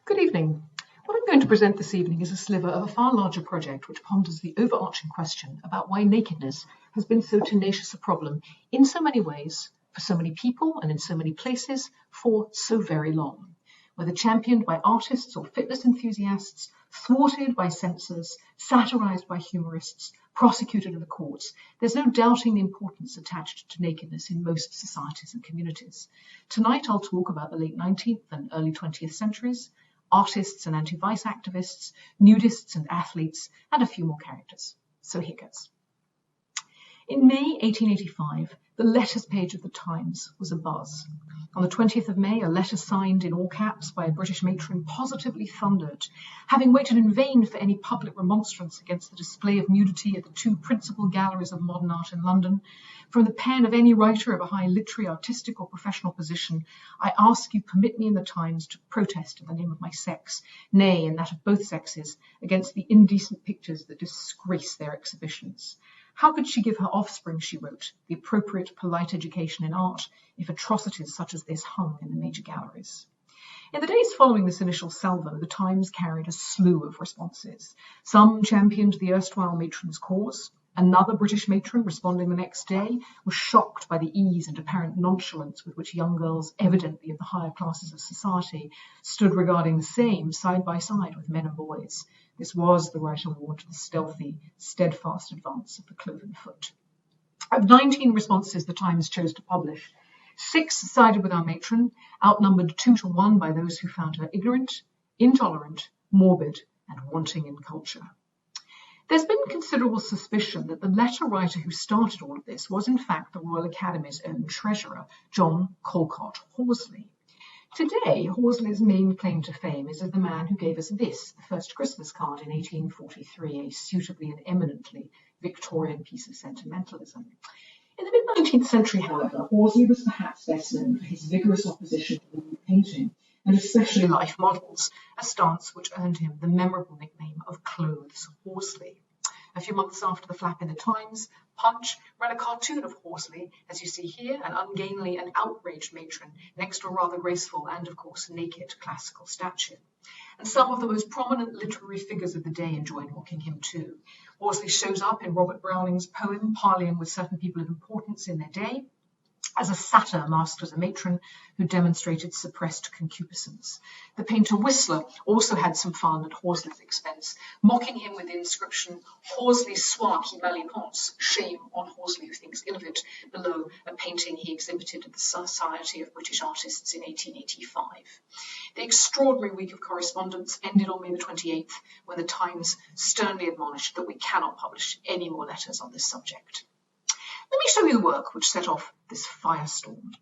Good evening. What I'm going to present this evening is a sliver of a far larger project which ponders the overarching question about why nakedness has been so tenacious a problem in so many ways, for so many people and in so many places for so very long. Whether championed by artists or fitness enthusiasts, thwarted by censors, satirized by humorists, prosecuted in the courts, there's no doubting the importance attached to nakedness in most societies and communities. Tonight I'll talk about the late 19th and early 20th centuries, artists and anti-vice activists, nudists and athletes, and a few more characters. So here goes. In May 1885, the letters page of the Times was abuzz. On the 20th of May, a letter signed in all caps by a British matron positively thundered, having waited in vain for any public remonstrance against the display of nudity at the two principal galleries of modern art in London. From the pen of any writer of a high literary, artistic, or professional position, I ask you permit me in the Times to protest in the name of my sex, nay, in that of both sexes, against the indecent pictures that disgrace their exhibitions. How could she give her offspring, she wrote, the appropriate polite education in art if atrocities such as this hung in the major galleries? In the days following this initial salvo, the Times carried a slew of responses. Some championed the erstwhile matron's cause. Another British matron, responding the next day, was shocked by the ease and apparent nonchalance with which young girls, evidently of the higher classes of society, stood regarding the same side by side with men and boys. This was, the writer warned, the stealthy, steadfast advance of the cloven foot. Of 19 responses the Times chose to publish, 6 sided with our matron, outnumbered 2-1 by those who found her ignorant, intolerant, morbid, and wanting in culture. There's been considerable suspicion that the letter writer who started all of this was in fact the Royal Academy's own treasurer, John Calcott Horsley. Today, Horsley's main claim to fame is as the man who gave us this, the first Christmas card in 1843, a suitably and eminently Victorian piece of sentimentalism. In the mid-19th century, however, Horsley was perhaps best known for his vigorous opposition to nude painting, and especially life models, a stance which earned him the memorable nickname of Clothes Horsley. A few months after the flap in the Times, Punch ran a cartoon of Horsley, as you see here, an ungainly and outraged matron next to a rather graceful and, of course, naked classical statue. And some of the most prominent literary figures of the day enjoyed mocking him too. Horsley shows up in Robert Browning's poem, parleying with certain people of importance in their day, as a satyr masked as a matron who demonstrated suppressed concupiscence. The painter Whistler also had some fun at Horsley's expense, mocking him with the inscription, Horsley soit qui mal y pense, shame on Horsley who thinks ill of it, below a painting he exhibited at the Society of British Artists in 1885. The extraordinary week of correspondence ended on May the 28th, when the Times sternly admonished that we cannot publish any more letters on this subject. Let me show you the work which set off this firestorm.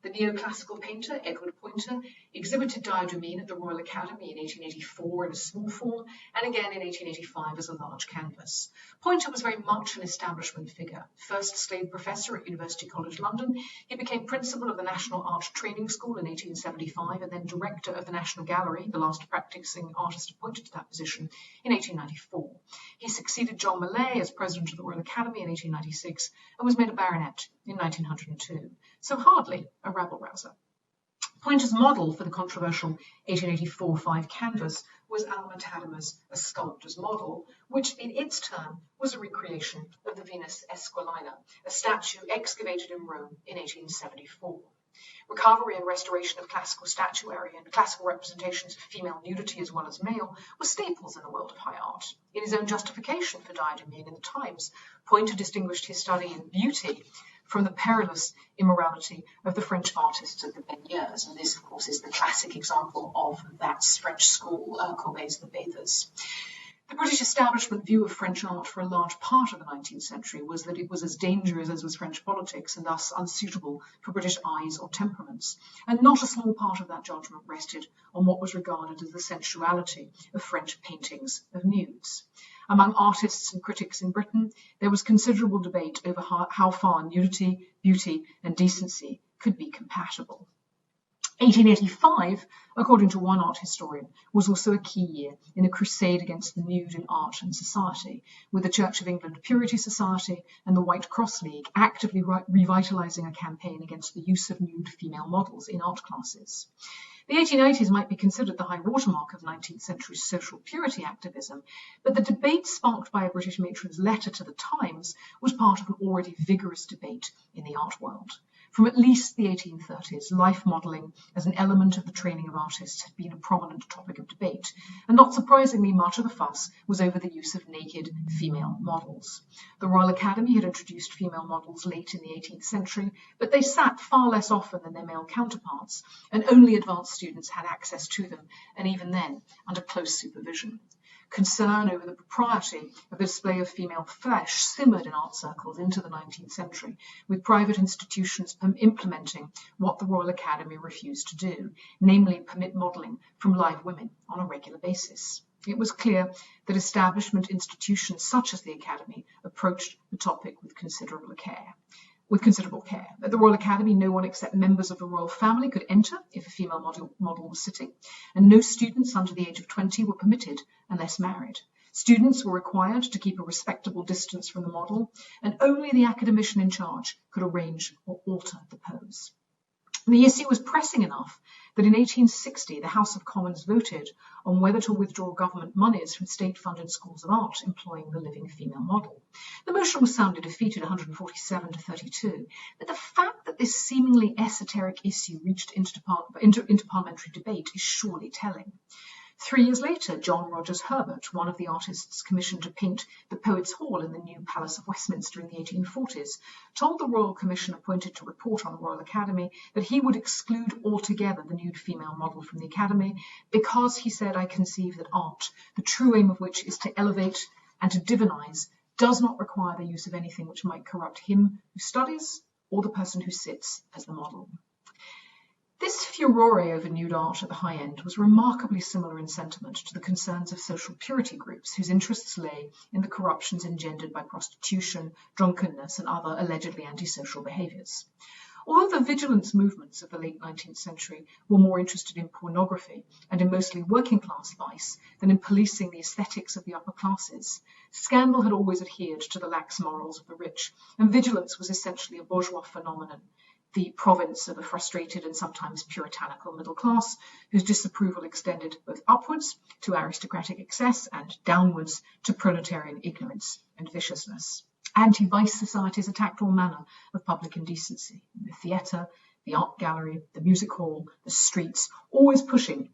The neoclassical painter, Edward Poynter, exhibited Diadumene at the Royal Academy in 1884 in a small form, and again in 1885 as a large canvas. Poynter was very much an establishment figure. First slave professor at University College London, he became principal of the National Art Training School in 1875, and then director of the National Gallery, the last practicing artist appointed to that position, in 1894. He succeeded John Millais as president of the Royal Academy in 1896, and was made a baronet in 1902. So hardly a rabble-rouser. Poynter's model for the controversial 1884-5 canvas was Alma Tadema's A Sculptor's Model, which in its turn was a recreation of the Venus Esquilina, a statue excavated in Rome in 1874. Recovery and restoration of classical statuary and classical representations of female nudity as well as male were staples in the world of high art. In his own justification for Diadumene in the Times, Poynter distinguished his study in beauty from the perilous immorality of the French artists of the baigneurs. And this, of course, is the classic example of that French school, Courbet's The Bathers. The British establishment view of French art for a large part of the 19th century was that it was as dangerous as was French politics and thus unsuitable for British eyes or temperaments. And not a small part of that judgment rested on what was regarded as the sensuality of French paintings of nudes. Among artists and critics in Britain, there was considerable debate over how far nudity, beauty, and decency could be compatible. 1885, according to one art historian, was also a key year in the crusade against the nude in art and society, with the Church of England Purity Society and the White Cross League actively revitalising a campaign against the use of nude female models in art classes. The 1880s might be considered the high watermark of 19th century social purity activism, but the debate sparked by a British matron's letter to the Times was part of an already vigorous debate in the art world. From at least the 1830s, life modelling as an element of the training of artists had been a prominent topic of debate, and not surprisingly, much of the fuss was over the use of naked female models. The Royal Academy had introduced female models late in the 18th century, but they sat far less often than their male counterparts, and only advanced students had access to them, and even then, under close supervision. Concern over the propriety of the display of female flesh simmered in art circles into the 19th century, with private institutions implementing what the Royal Academy refused to do, namely permit modelling from live women on a regular basis. It was clear that establishment institutions such as the Academy approached the topic with considerable care. At the Royal Academy, no one except members of the royal family could enter if a female model was sitting, and no students under the age of 20 were permitted unless married. Students were required to keep a respectable distance from the model, and only the academician in charge could arrange or alter the pose. The issue was pressing enough that in 1860 the House of Commons voted on whether to withdraw government monies from state-funded schools of art employing the living female model. The motion was soundly defeated 147 to 32, but the fact that this seemingly esoteric issue reached interparliamentary debate is surely telling. 3 years later, John Rogers Herbert, one of the artists commissioned to paint the Poets' Hall in the new Palace of Westminster in the 1840s, told the Royal Commission appointed to report on the Royal Academy that he would exclude altogether the nude female model from the Academy because, he said, I conceive that art, the true aim of which is to elevate and to divinize, does not require the use of anything which might corrupt him who studies or the person who sits as the model. This furore over nude art at the high end was remarkably similar in sentiment to the concerns of social purity groups whose interests lay in the corruptions engendered by prostitution, drunkenness, and other allegedly antisocial behaviours. Although the vigilance movements of the late 19th century were more interested in pornography and in mostly working-class vice than in policing the aesthetics of the upper classes, scandal had always adhered to the lax morals of the rich, and vigilance was essentially a bourgeois phenomenon, the province of a frustrated and sometimes puritanical middle class, whose disapproval extended both upwards to aristocratic excess and downwards to proletarian ignorance and viciousness. Anti-vice societies attacked all manner of public indecency, the theatre, the art gallery, the music hall, the streets, always pushing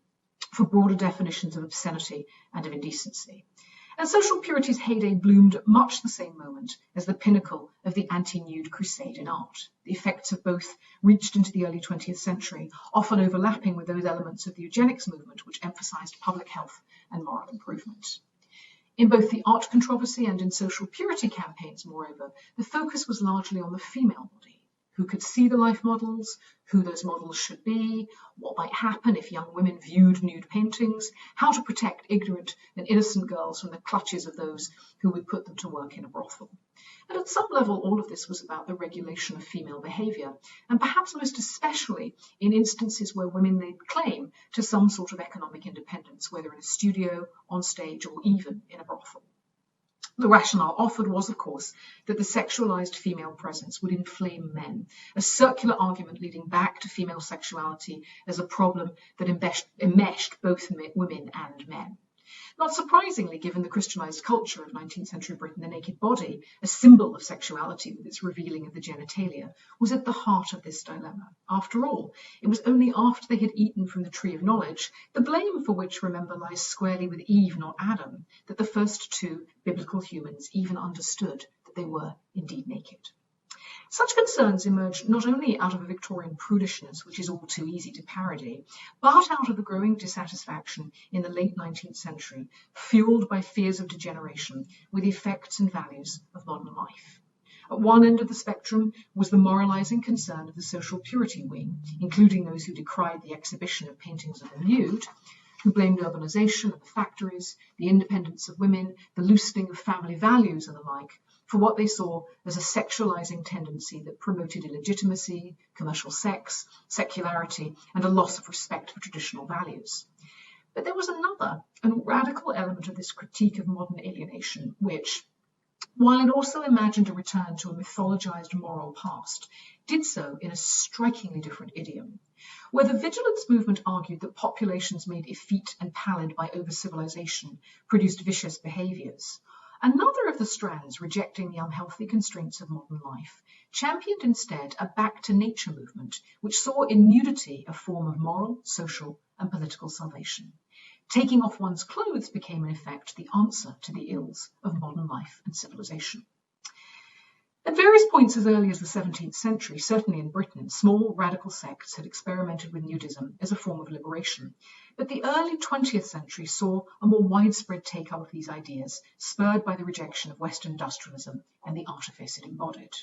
for broader definitions of obscenity and of indecency. And social purity's heyday bloomed at much the same moment as the pinnacle of the anti-nude crusade in art. The effects of both reached into the early 20th century, often overlapping with those elements of the eugenics movement which emphasised public health and moral improvement. In both the art controversy and in social purity campaigns, moreover, the focus was largely on the female body. Who could see the life models, who those models should be, what might happen if young women viewed nude paintings, how to protect ignorant and innocent girls from the clutches of those who would put them to work in a brothel. And at some level, all of this was about the regulation of female behaviour, and perhaps most especially in instances where women laid claim to some sort of economic independence, whether in a studio, on stage, or even in a brothel. The rationale offered was, of course, that the sexualized female presence would inflame men, a circular argument leading back to female sexuality as a problem that enmeshed both women and men. Not surprisingly, given the Christianized culture of 19th century Britain, the naked body, a symbol of sexuality with its revealing of the genitalia, was at the heart of this dilemma. After all, it was only after they had eaten from the tree of knowledge, the blame for which, remember, lies squarely with Eve, not Adam, that the first two biblical humans even understood that they were indeed naked. Such concerns emerged not only out of a Victorian prudishness, which is all too easy to parody, but out of the growing dissatisfaction in the late 19th century, fueled by fears of degeneration with the effects and values of modern life. At one end of the spectrum was the moralising concern of the social purity wing, including those who decried the exhibition of paintings of the nude, who blamed urbanisation of the factories, the independence of women, the loosening of family values and the like, for what they saw as a sexualizing tendency that promoted illegitimacy, commercial sex, secularity, and a loss of respect for traditional values. But there was another and radical element of this critique of modern alienation, which, while it also imagined a return to a mythologized moral past, did so in a strikingly different idiom. Where the vigilance movement argued that populations made effete and pallid by over-civilization produced vicious behaviors, another of the strands, rejecting the unhealthy constraints of modern life, championed instead a back-to-nature movement which saw in nudity a form of moral, social, and political salvation. Taking off one's clothes became, in effect, the answer to the ills of modern life and civilization. At various points as early as the 17th century, certainly in Britain, small radical sects had experimented with nudism as a form of liberation. But the early 20th century saw a more widespread take-up of these ideas, spurred by the rejection of Western industrialism and the artifice it embodied.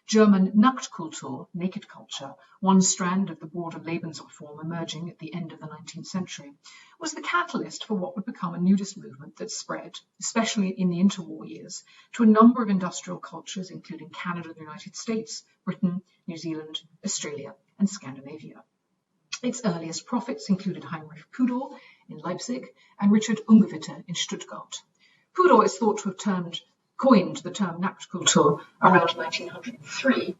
German Nacktkultur, naked culture, one strand of the broader Lebensreform emerging at the end of the 19th century, was the catalyst for what would become a nudist movement that spread, especially in the interwar years, to a number of industrial cultures, including Canada, the United States, Britain, New Zealand, Australia, and Scandinavia. Its earliest prophets included Heinrich Pudor in Leipzig and Richard Ungewitter in Stuttgart. Pudor is thought to have coined the term Nacktkultur around 1903,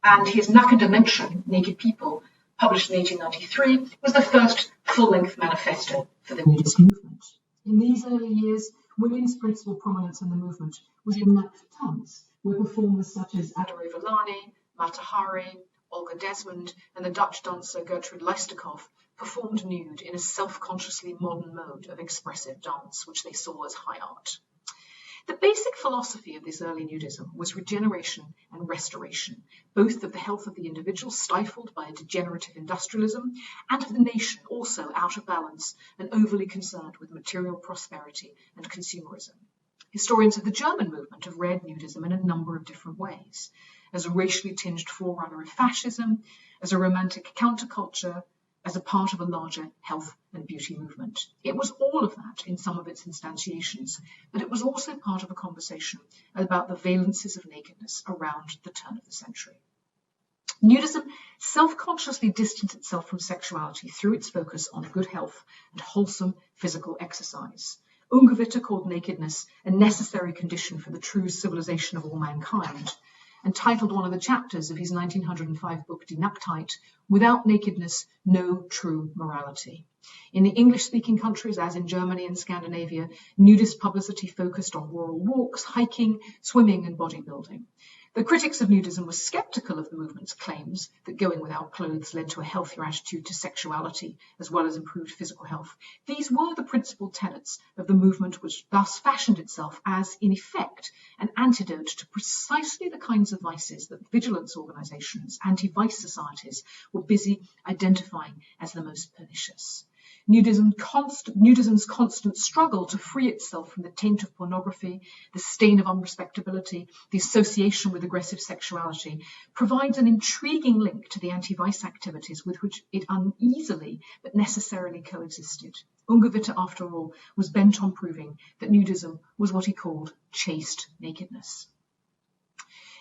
and his Nackende Menschen, Naked People, published in 1893, was the first full-length manifesto for the nudist movement. In these early years, women's principal prominence in the movement was in nackt tanz, where performers such as Adore Villani, Mata Hari, Olga Desmond, and the Dutch dancer Gertrude Leistekov performed nude in a self-consciously modern mode of expressive dance, which they saw as high art. The basic philosophy of this early nudism was regeneration and restoration, both of the health of the individual stifled by a degenerative industrialism, and of the nation also out of balance and overly concerned with material prosperity and consumerism. Historians of the German movement have read nudism in a number of different ways, as a racially tinged forerunner of fascism, as a romantic counterculture, as a part of a larger health and beauty movement. It was all of that in some of its instantiations, but it was also part of a conversation about the valences of nakedness around the turn of the century. Nudism self-consciously distanced itself from sexuality through its focus on good health and wholesome physical exercise. Ungewitter called nakedness a necessary condition for the true civilization of all mankind, and titled one of the chapters of his 1905 book Die Nacktheit, "Without nakedness, no true morality." In the English-speaking countries, as in Germany and Scandinavia, nudist publicity focused on rural walks, hiking, swimming, and bodybuilding. The critics of nudism were skeptical of the movement's claims that going without clothes led to a healthier attitude to sexuality, as well as improved physical health. These were the principal tenets of the movement, which thus fashioned itself as, in effect, an antidote to precisely the kinds of vices that vigilance organizations, anti-vice societies, were busy identifying as the most pernicious. Nudism's constant struggle to free itself from the taint of pornography, the stain of unrespectability, the association with aggressive sexuality, provides an intriguing link to the anti-vice activities with which it uneasily but necessarily coexisted. Ungewitter, after all, was bent on proving that nudism was what he called chaste nakedness.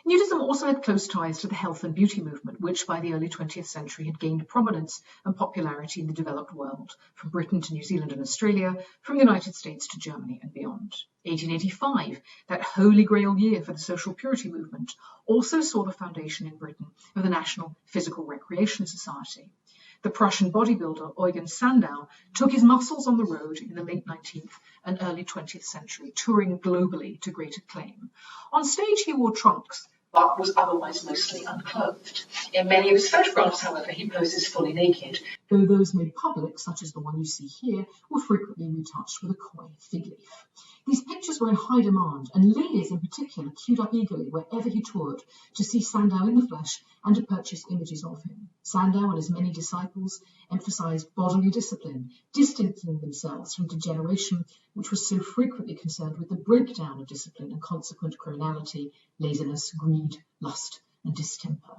Nudism also had close ties to the health and beauty movement, which by the early 20th century had gained prominence and popularity in the developed world, from Britain to New Zealand and Australia, from the United States to Germany and beyond. 1885, that holy grail year for the social purity movement, also saw the foundation in Britain of the National Physical Recreation Society. The Prussian bodybuilder Eugen Sandow took his muscles on the road in the late 19th and early 20th century, touring globally to great acclaim. On stage he wore trunks, but was otherwise mostly unclothed. In many of his photographs, however, he poses fully naked, though those made public, such as the one you see here, were frequently retouched with a coy fig leaf. These pictures were in high demand, and ladies in particular queued up eagerly wherever he toured to see Sandow in the flesh and to purchase images of him. Sandow and his many disciples emphasized bodily discipline, distancing themselves from degeneration, which was so frequently concerned with the breakdown of discipline and consequent criminality, laziness, greed, lust, and distemper.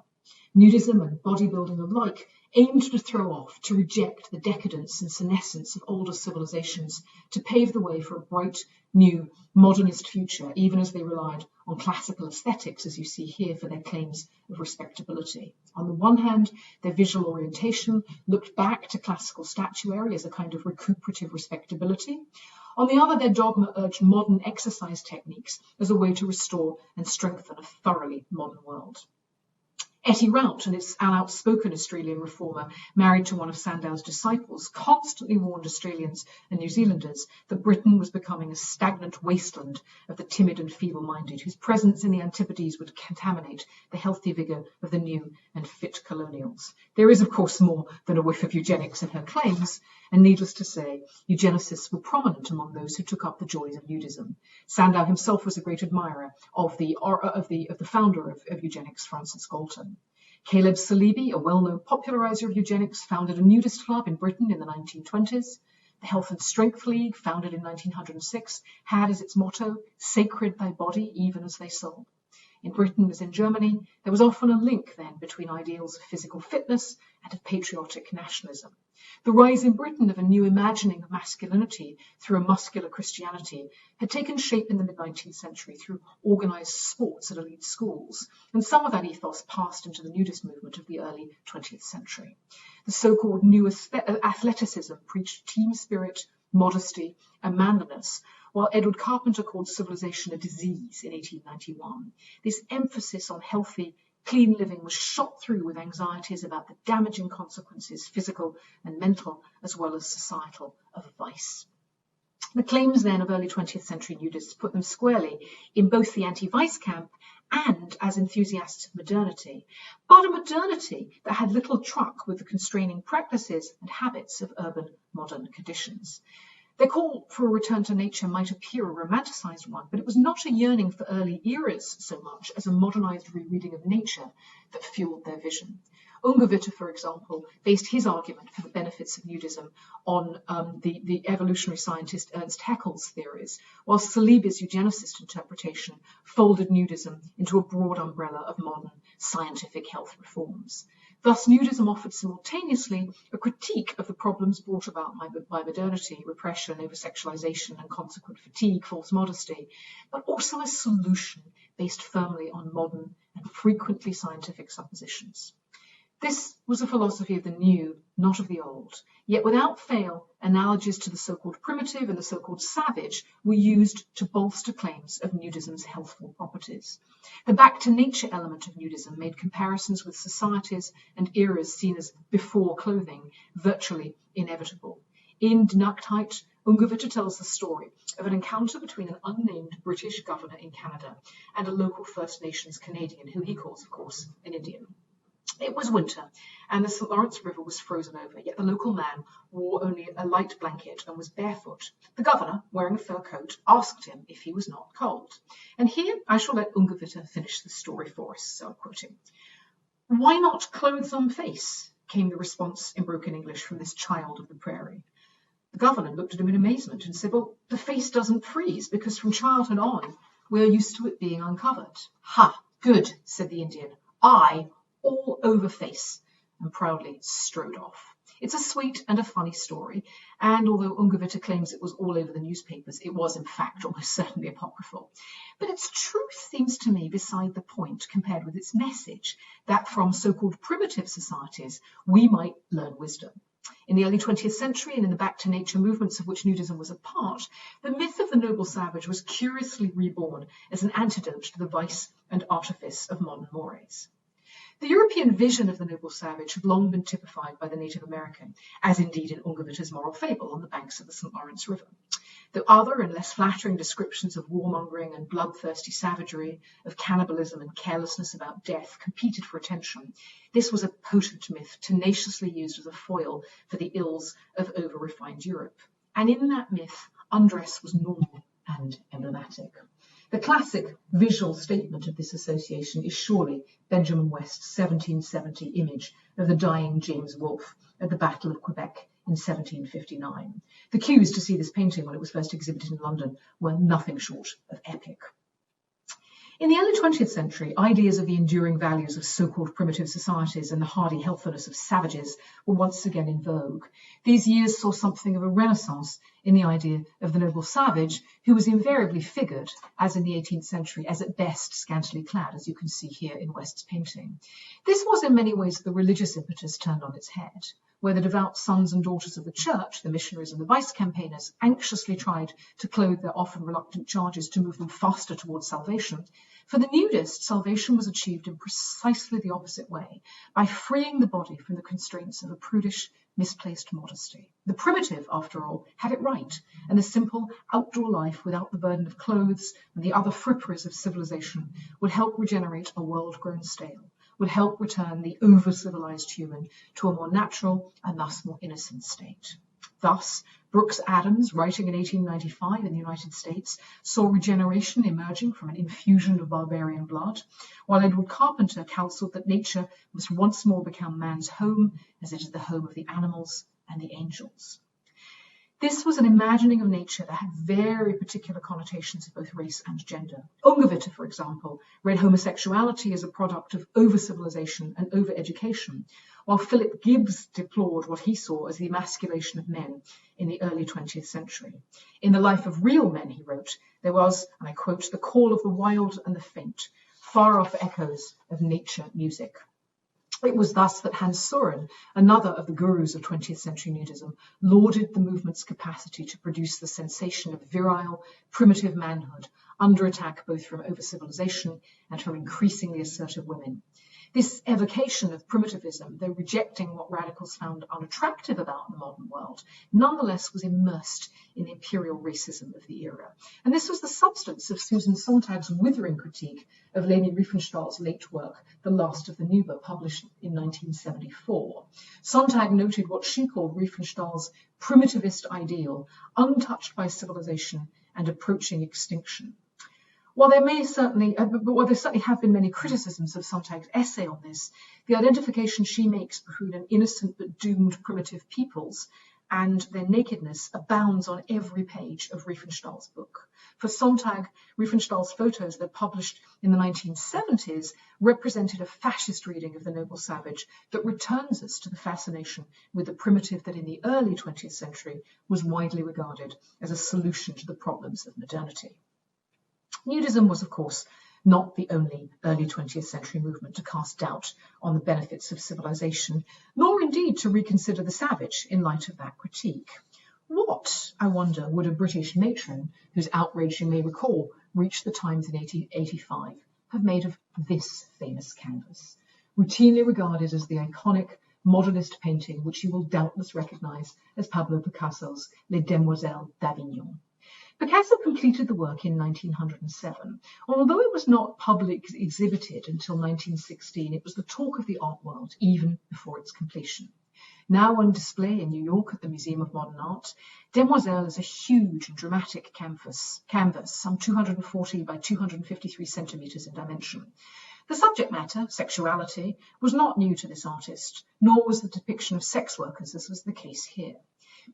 Nudism and bodybuilding alike aimed to throw off, to reject the decadence and senescence of older civilizations, to pave the way for a bright, new, modernist future, even as they relied on classical aesthetics, as you see here, for their claims of respectability. On the one hand, their visual orientation looked back to classical statuary as a kind of recuperative respectability. On the other, their dogma urged modern exercise techniques as a way to restore and strengthen a thoroughly modern world. Etty Rout, an outspoken Australian reformer married to one of Sandow's disciples, constantly warned Australians and New Zealanders that Britain was becoming a stagnant wasteland of the timid and feeble-minded, whose presence in the Antipodes would contaminate the healthy vigour of the new and fit colonials. There is, of course, more than a whiff of eugenics in her claims, and needless to say, eugenicists were prominent among those who took up the joys of nudism. Sandow himself was a great admirer of the founder of eugenics, Francis Galton. Caleb Salibi, a well-known popularizer of eugenics, founded a nudist club in Britain in the 1920s. The Health and Strength League, founded in 1906, had as its motto, "Sacred thy body, even as thy soul." In Britain, as in Germany, there was often a link then between ideals of physical fitness and of patriotic nationalism. The rise in Britain of a new imagining of masculinity through a muscular Christianity had taken shape in the mid-19th century through organised sports at elite schools, and some of that ethos passed into the nudist movement of the early 20th century. The so-called new athleticism preached team spirit, modesty, and manliness, while Edward Carpenter called civilization a disease in 1891. This emphasis on healthy, clean living was shot through with anxieties about the damaging consequences, physical and mental, as well as societal, of vice. The claims then of early 20th century nudists put them squarely in both the anti-vice camp and as enthusiasts of modernity, but a modernity that had little truck with the constraining practices and habits of urban modern conditions. Their call for a return to nature might appear a romanticised one, but it was not a yearning for early eras so much as a modernised rereading of nature that fueled their vision. Ungewitter, for example, based his argument for the benefits of nudism on the evolutionary scientist Ernst Haeckel's theories, while Salibi's eugenicist interpretation folded nudism into a broad umbrella of modern scientific health reforms. Thus, nudism offered simultaneously a critique of the problems brought about by modernity, repression, over-sexualization, and consequent fatigue, false modesty, but also a solution based firmly on modern and frequently scientific suppositions. This was a philosophy of the new, not of the old. Yet without fail, analogies to the so-called primitive and the so-called savage were used to bolster claims of nudism's healthful properties. The back-to-nature element of nudism made comparisons with societies and eras seen as before clothing virtually inevitable. In Die Nacktheit, Ungewitter tells the story of an encounter between an unnamed British governor in Canada and a local First Nations Canadian, who he calls, of course, an Indian. It was winter, and the St. Lawrence River was frozen over, yet the local man wore only a light blanket and was barefoot. The governor, wearing a fur coat, asked him if he was not cold. And here I shall let Ungewitter finish the story for us, so I'm quoting. "Why not clothes on face?" came the response in broken English from this child of the prairie. The governor looked at him in amazement and said, "Well, the face doesn't freeze because from childhood on, we're used to it being uncovered." "Ha, good," said the Indian. "I all over face," and proudly strode off. It's a sweet and a funny story, and although Ungewitter claims it was all over the newspapers, it was in fact almost certainly apocryphal. But its truth seems to me beside the point compared with its message, that from so-called primitive societies we might learn wisdom. In the early 20th century and in the back-to-nature movements of which nudism was a part, the myth of the noble savage was curiously reborn as an antidote to the vice and artifice of modern mores. The European vision of the noble savage had long been typified by the Native American, as indeed in Ungewitter's moral fable on the banks of the St. Lawrence River. Though other and less flattering descriptions of warmongering and bloodthirsty savagery, of cannibalism and carelessness about death competed for attention, this was a potent myth tenaciously used as a foil for the ills of over-refined Europe. And in that myth, undress was normal and emblematic. The classic visual statement of this association is surely Benjamin West's 1770 image of the dying James Wolfe at the Battle of Quebec in 1759. The queues to see this painting when it was first exhibited in London were nothing short of epic. In the early 20th century, ideas of the enduring values of so-called primitive societies and the hardy healthfulness of savages were once again in vogue. These years saw something of a renaissance in the idea of the noble savage, who was invariably figured, as in the 18th century, as at best scantily clad, as you can see here in West's painting. This was in many ways the religious impetus turned on its head. where the devout sons and daughters of the church, the missionaries and the vice campaigners, anxiously tried to clothe their often reluctant charges to move them faster towards salvation, for the nudist, salvation was achieved in precisely the opposite way, by freeing the body from the constraints of a prudish, misplaced modesty. The primitive, after all, had it right, and the simple outdoor life without the burden of clothes and the other fripperies of civilization would help regenerate a world grown stale, would help return the over-civilized human to a more natural and thus more innocent state. Thus, Brooks Adams, writing in 1895 in the United States, saw regeneration emerging from an infusion of barbarian blood, while Edward Carpenter counselled that nature must once more become man's home, as it is the home of the animals and the angels. This was an imagining of nature that had very particular connotations of both race and gender. Ungewitter, for example, read homosexuality as a product of over-civilization and over-education, while Philip Gibbs deplored what he saw as the emasculation of men in the early 20th century. In The Life of Real Men, he wrote, there was, and I quote, the call of the wild and the faint, far-off echoes of nature music. It was thus that Hans Soren, another of the gurus of 20th century nudism, lauded the movement's capacity to produce the sensation of virile, primitive manhood, under attack both from over-civilization and from increasingly assertive women. This evocation of primitivism, though rejecting what radicals found unattractive about the modern world, nonetheless was immersed in the imperial racism of the era. And this was the substance of Susan Sontag's withering critique of Leni Riefenstahl's late work, The Last of the Nuba, published in 1974. Sontag noted what she called Riefenstahl's primitivist ideal, untouched by civilization and approaching extinction. While there certainly have been many criticisms of Sontag's essay on this, the identification she makes between an innocent but doomed primitive peoples and their nakedness abounds on every page of Riefenstahl's book. For Sontag, Riefenstahl's photos that published in the 1970s represented a fascist reading of the noble savage that returns us to the fascination with the primitive that in the early 20th century was widely regarded as a solution to the problems of modernity. Nudism was, of course, not the only early 20th century movement to cast doubt on the benefits of civilization, nor indeed to reconsider the savage in light of that critique. What, I wonder, would a British matron, whose outrage you may recall reached the Times in 1885, have made of this famous canvas, routinely regarded as the iconic modernist painting which you will doubtless recognise as Pablo Picasso's Les Demoiselles d'Avignon? Picasso completed the work in 1907, and although it was not publicly exhibited until 1916, it was the talk of the art world even before its completion. Now on display in New York at the Museum of Modern Art, Demoiselle is a huge and dramatic canvas, some 240 by 253 centimetres in dimension. The subject matter, sexuality, was not new to this artist, nor was the depiction of sex workers, as was the case here.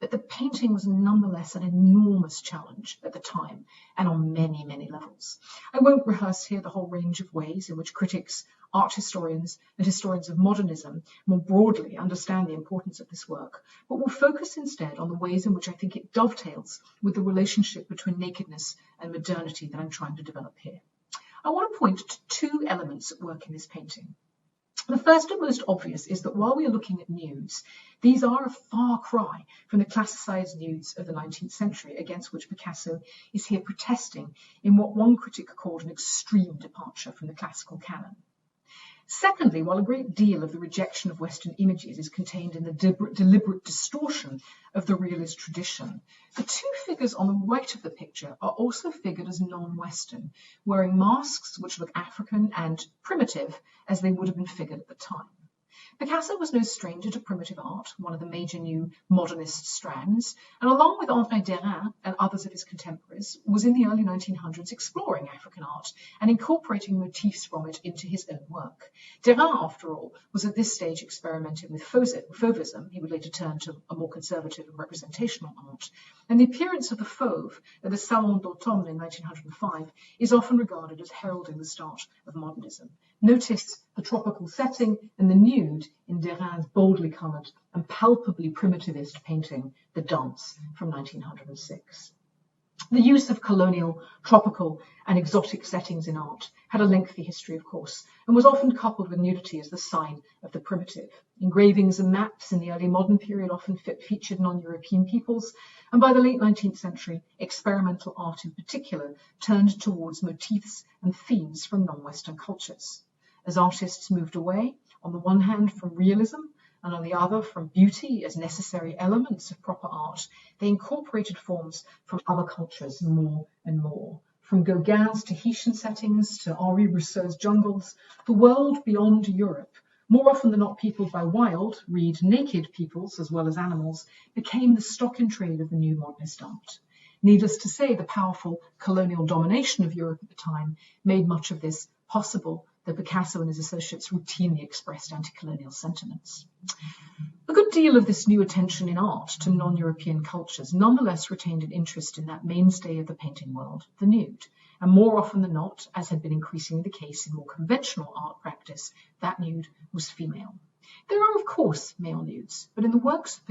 But the painting was nonetheless an enormous challenge at the time and on many, many levels. I won't rehearse here the whole range of ways in which critics, art historians, and historians of modernism more broadly understand the importance of this work, but will focus instead on the ways in which I think it dovetails with the relationship between nakedness and modernity that I'm trying to develop here. I want to point to two elements at work in this painting. The first and most obvious is that while we are looking at nudes, these are a far cry from the classicized nudes of the 19th century against which Picasso is here protesting in what one critic called an extreme departure from the classical canon. Secondly, while a great deal of the rejection of Western images is contained in the deliberate distortion of the realist tradition, the two figures on the right of the picture are also figured as non-Western, wearing masks which look African and primitive as they would have been figured at the time. Picasso was no stranger to primitive art, one of the major new modernist strands, and along with André Derain and others of his contemporaries, was in the early 1900s exploring African art and incorporating motifs from it into his own work. Derain, after all, was at this stage experimenting with fauvism. He would later turn to a more conservative and representational art, and the appearance of the fauve at the Salon d'Automne in 1905 is often regarded as heralding the start of modernism. Notice the tropical setting and the nude in Derain's boldly coloured and palpably primitivist painting, The Dance, from 1906. The use of colonial, tropical and exotic settings in art had a lengthy history, of course, and was often coupled with nudity as the sign of the primitive. Engravings and maps in the early modern period often featured non-European peoples, and by the late 19th century, experimental art in particular turned towards motifs and themes from non-Western cultures. As artists moved away, on the one hand from realism, and on the other from beauty as necessary elements of proper art, they incorporated forms from other cultures more and more. From Gauguin's Tahitian settings to Henri Rousseau's jungles, the world beyond Europe, more often than not peopled by wild, read naked peoples as well as animals, became the stock in trade of the new modernist art. Needless to say, the powerful colonial domination of Europe at the time made much of this possible, though Picasso and his associates routinely expressed anti-colonial sentiments. A good deal of this new attention in art to non-European cultures nonetheless retained an interest in that mainstay of the painting world, the nude, and more often than not, as had been increasingly the case in more conventional art practice, that nude was female. There are, of course, male nudes, but in the works of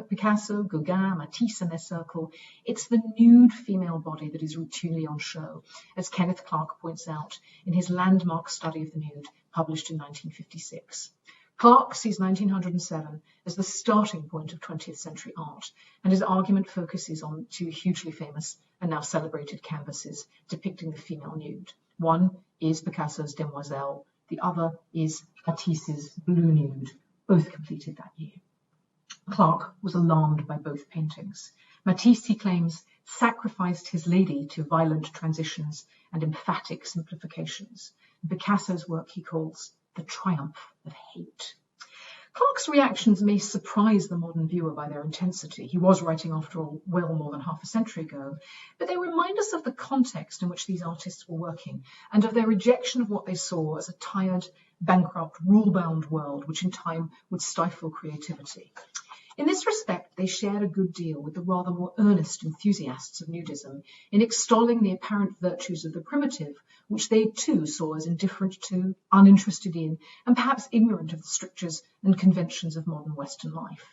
Picasso, Gauguin, Matisse, and their circle, it's the nude female body that is routinely on show, as Kenneth Clark points out in his landmark study of the nude, published in 1956. Clark sees 1907 as the starting point of 20th century art, and his argument focuses on two hugely famous and now celebrated canvases depicting the female nude. One is Picasso's Demoiselle, the other is Matisse's Blue Nude, both completed that year. Clark was alarmed by both paintings. Matisse, he claims, sacrificed his lady to violent transitions and emphatic simplifications. Picasso's work he calls the triumph of hate. Clark's reactions may surprise the modern viewer by their intensity. He was writing, after all, well more than half a century ago, but they remind us of the context in which these artists were working and of their rejection of what they saw as a tired, bankrupt, rule-bound world, which in time would stifle creativity. In this respect, they shared a good deal with the rather more earnest enthusiasts of nudism in extolling the apparent virtues of the primitive, which they too saw as indifferent to, uninterested in, and perhaps ignorant of the strictures and conventions of modern Western life.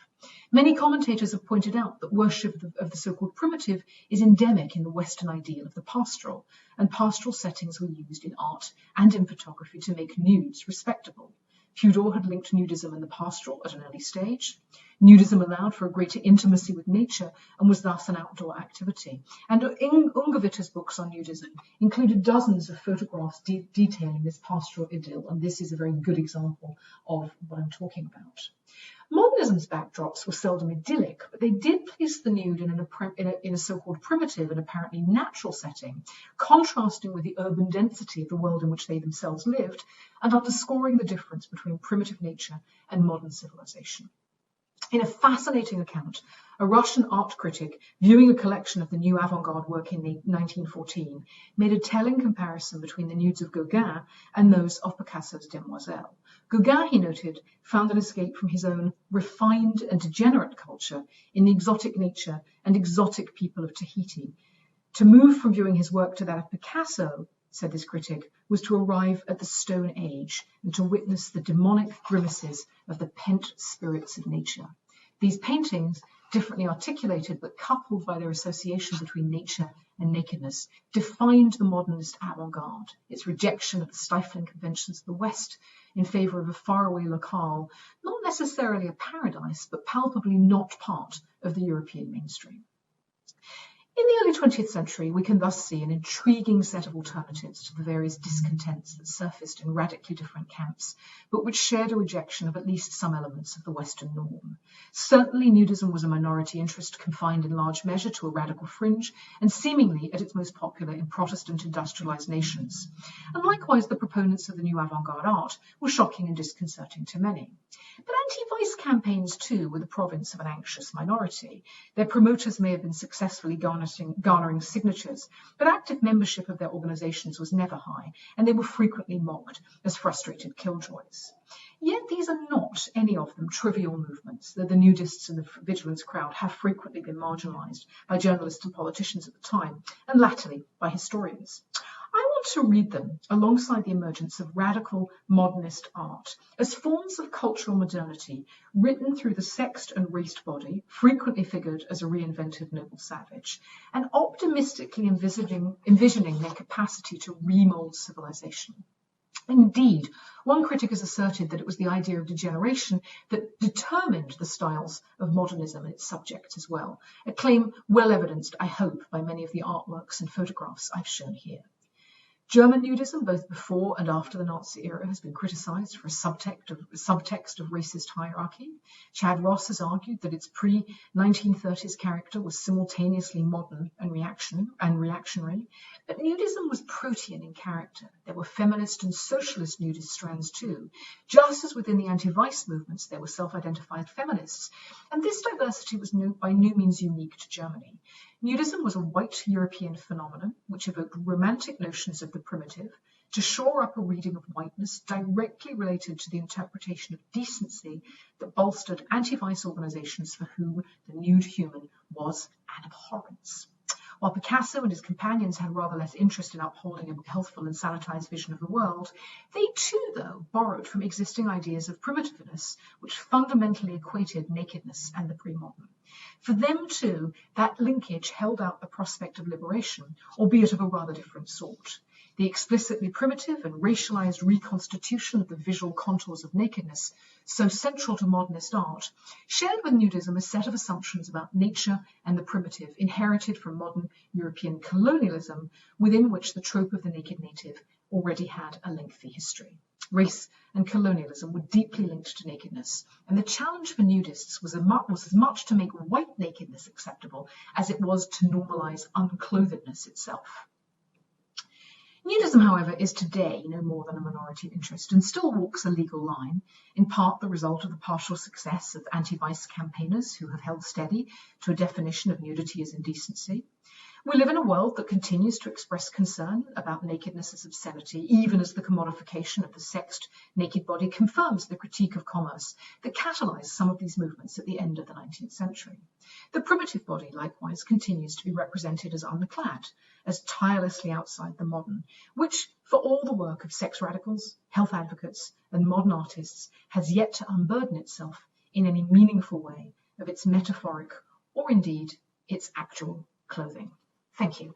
Many commentators have pointed out that worship of the so-called primitive is endemic in the Western ideal of the pastoral, and pastoral settings were used in art and in photography to make nudes respectable. Pudor had linked nudism and the pastoral at an early stage. Nudism allowed for a greater intimacy with nature and was thus an outdoor activity. And Ungevitter's books on nudism included dozens of photographs detailing this pastoral idyll, and this is a very good example of what I'm talking about. Modernism's backdrops were seldom idyllic, but they did place the nude in a so-called primitive and apparently natural setting, contrasting with the urban density of the world in which they themselves lived, and underscoring the difference between primitive nature and modern civilization. In a fascinating account, a Russian art critic, viewing a collection of the new avant-garde work in 1914, made a telling comparison between the nudes of Gauguin and those of Picasso's Demoiselle. Gauguin, he noted, found an escape from his own refined and degenerate culture in the exotic nature and exotic people of Tahiti. To move from viewing his work to that of Picasso, said this critic, was to arrive at the Stone Age and to witness the demonic grimaces of the pent spirits of nature. These paintings, differently articulated but coupled by their association between nature and nakedness, defined the modernist avant-garde, its rejection of the stifling conventions of the West in favour of a faraway locale, not necessarily a paradise, but palpably not part of the European mainstream. In the early 20th century, we can thus see an intriguing set of alternatives to the various discontents that surfaced in radically different camps, but which shared a rejection of at least some elements of the Western norm. Certainly, nudism was a minority interest confined in large measure to a radical fringe, and seemingly at its most popular in Protestant industrialized nations. And likewise, the proponents of the new avant-garde art were shocking and disconcerting to many. But anti-vice campaigns, too, were the province of an anxious minority. Their promoters may have been successfully garnering signatures, but active membership of their organizations was never high, and they were frequently mocked as frustrated killjoys. Yet these are not, any of them, trivial movements, though the nudists and the vigilance crowd have frequently been marginalized by journalists and politicians at the time, and latterly by historians. I want to read them alongside the emergence of radical modernist art as forms of cultural modernity written through the sexed and raced body, frequently figured as a reinvented noble savage, and optimistically envisioning their capacity to remold civilization. Indeed, one critic has asserted that it was the idea of degeneration that determined the styles of modernism and its subjects as well, a claim well evidenced, I hope, by many of the artworks and photographs I've shown here. German nudism, both before and after the Nazi era, has been criticised for a subtext of racist hierarchy. Chad Ross has argued that its pre-1930s character was simultaneously modern and reactionary, but nudism was protean in character. There were feminist and socialist nudist strands too, just as within the anti-vice movements there were self-identified feminists, and this diversity was by no means unique to Germany. Nudism was a white European phenomenon which evoked romantic notions of the primitive to shore up a reading of whiteness directly related to the interpretation of decency that bolstered anti-vice organizations for whom the nude human was an abhorrence. While Picasso and his companions had rather less interest in upholding a healthful and sanitized vision of the world, they too, though, borrowed from existing ideas of primitiveness, which fundamentally equated nakedness and the pre-modern. For them too, that linkage held out the prospect of liberation, albeit of a rather different sort. The explicitly primitive and racialized reconstitution of the visual contours of nakedness, so central to modernist art, shared with nudism a set of assumptions about nature and the primitive inherited from modern European colonialism, within which the trope of the naked native already had a lengthy history. Race and colonialism were deeply linked to nakedness, and the challenge for nudists was as much to make white nakedness acceptable as it was to normalize unclothedness itself. Nudism, however, is today no more than a minority interest and still walks a legal line, in part the result of the partial success of anti-vice campaigners who have held steady to a definition of nudity as indecency. We live in a world that continues to express concern about nakedness as obscenity, even as the commodification of the sexed naked body confirms the critique of commerce that catalyzed some of these movements at the end of the 19th century. The primitive body, likewise, continues to be represented as unclad, as tirelessly outside the modern, which, for all the work of sex radicals, health advocates, and modern artists, has yet to unburden itself in any meaningful way of its metaphoric or indeed its actual clothing. Thank you.